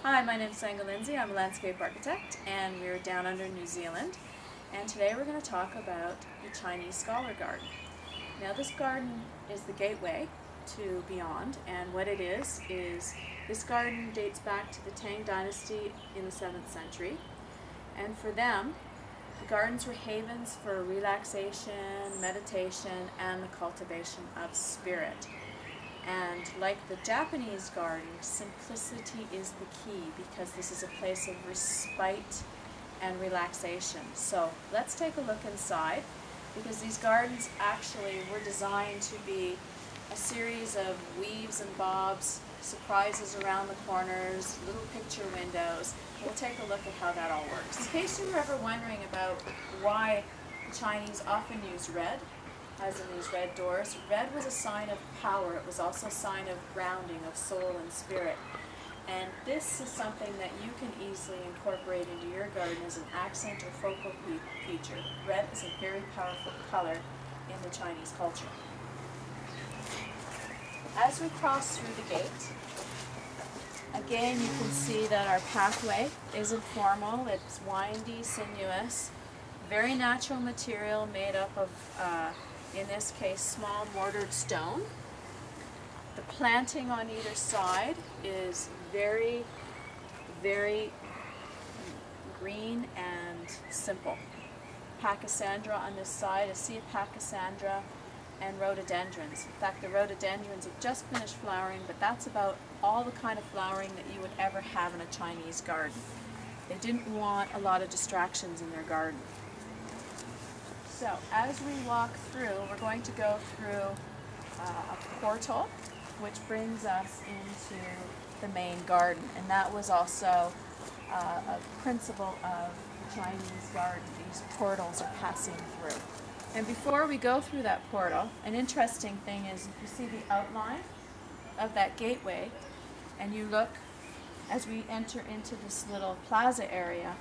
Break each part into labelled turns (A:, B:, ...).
A: Hi, my name is Lindsay. I'm a landscape architect and we're down under New Zealand. And today we're going to talk about the Chinese Scholar Garden. Now this garden is the gateway to beyond, and what it is this garden dates back to the Tang Dynasty in the 7th century. And for them, the gardens were havens for relaxation, meditation, and the cultivation of spirit. And like the Japanese garden, simplicity is the key because this is a place of respite and relaxation. So let's take a look inside, because these gardens actually were designed to be a series of weaves and bobs, surprises around the corners, little picture windows. We'll take a look at how that all works. In case you were ever wondering about why the Chinese often use red, as in these red doors, red was a sign of power. It was also a sign of grounding, of soul and spirit. And this is something that you can easily incorporate into your garden as an accent or focal feature. Red is a very powerful color in the Chinese culture. As we cross through the gate, again you can see that our pathway isn't formal. It's windy, sinuous, very natural material made up of in this case, small mortared stone. The planting on either side is very, very green and simple. Pachysandra on this side, a sea of pachysandra, and rhododendrons. In fact, the rhododendrons have just finished flowering, but that's about all the kind of flowering that you would ever have in a Chinese garden. They didn't want a lot of distractions in their garden. So as we walk through, we're going to go through a portal which brings us into the main garden, and that was also a principle of the Chinese garden. These portals are passing through. And before we go through that portal, an interesting thing is if you see the outline of that gateway and you look as we enter into this little plaza area,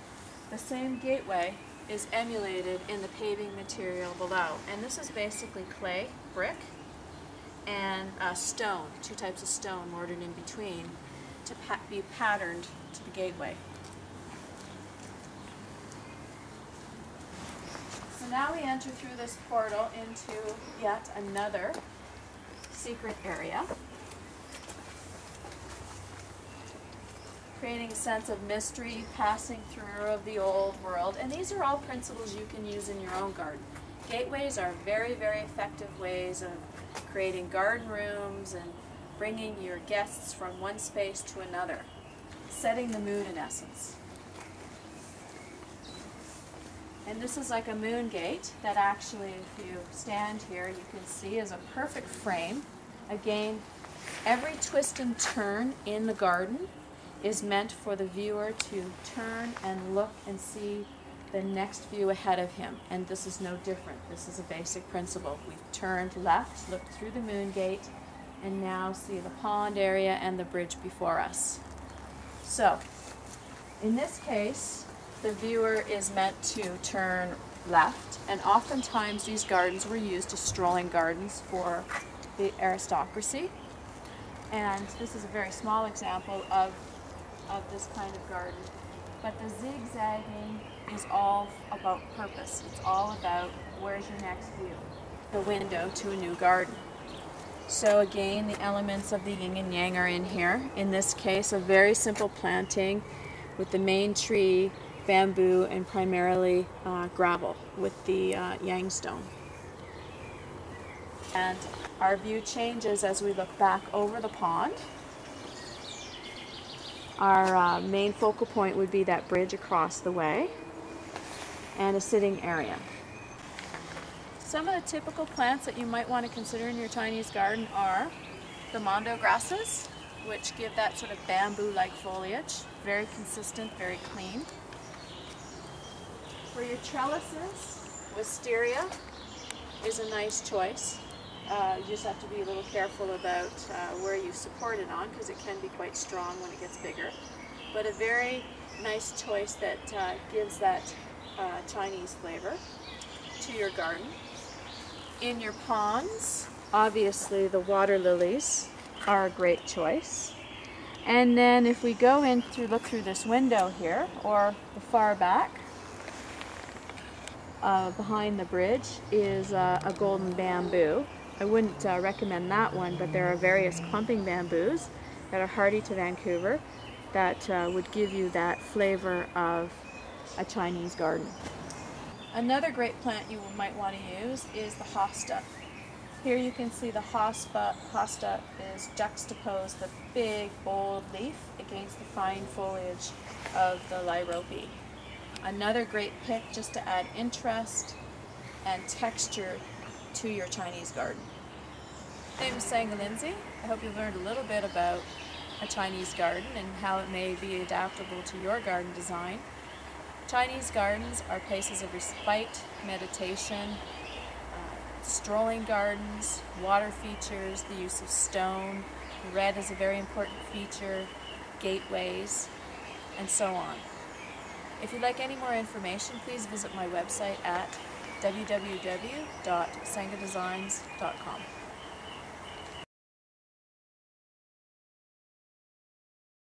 A: the same gateway is emulated in the paving material below. And this is basically clay, brick, and stone, two types of stone mortared in between to be patterned to the gateway. So now we enter through this portal into yet another secret area, creating a sense of mystery, passing through of the old world. And these are all principles you can use in your own garden. Gateways are very, very effective ways of creating garden rooms and bringing your guests from one space to another, setting the mood in essence. And this is like a moon gate that actually, if you stand here, you can see is a perfect frame. Again, every twist and turn in the garden is meant for the viewer to turn and look and see the next view ahead of him. And this is no different. This is a basic principle. We've turned left, looked through the moon gate, and now see the pond area and the bridge before us. So, in this case, the viewer is meant to turn left, and oftentimes these gardens were used as strolling gardens for the aristocracy. And this is a very small example of this kind of garden. But the zigzagging is all about purpose. It's all about where's your next view, the window to a new garden. So again, the elements of the yin and yang are in here. In this case, a very simple planting with the main tree, bamboo, and primarily gravel with the yang stone. And our view changes as we look back over the pond. Our main focal point would be that bridge across the way and a sitting area. Some of the typical plants that you might want to consider in your Chinese garden are the mondo grasses, which give that sort of bamboo-like foliage, very consistent, very clean. For your trellises, wisteria is a nice choice. You just have to be a little careful about where you support it on, because it can be quite strong when it gets bigger. But a very nice choice that gives that Chinese flavor to your garden. In your ponds, obviously the water lilies are a great choice. And then if we go in to look through this window here, or the far back, behind the bridge is a golden bamboo. I wouldn't recommend that one, but there are various clumping bamboos that are hardy to Vancouver that would give you that flavor of a Chinese garden. Another great plant you might want to use is the hosta. Here you can see the hosta is juxtaposed the big bold leaf against the fine foliage of the lyrope. Another great pick just to add interest and texture to your Chinese garden. My name is Lindsay. I hope you've learned a little bit about a Chinese garden and how it may be adaptable to your garden design. Chinese gardens are places of respite, meditation, strolling gardens, water features, the use of stone, red is a very important feature, gateways, and so on. If you'd like any more information, please visit my website at www.senga'designs.com.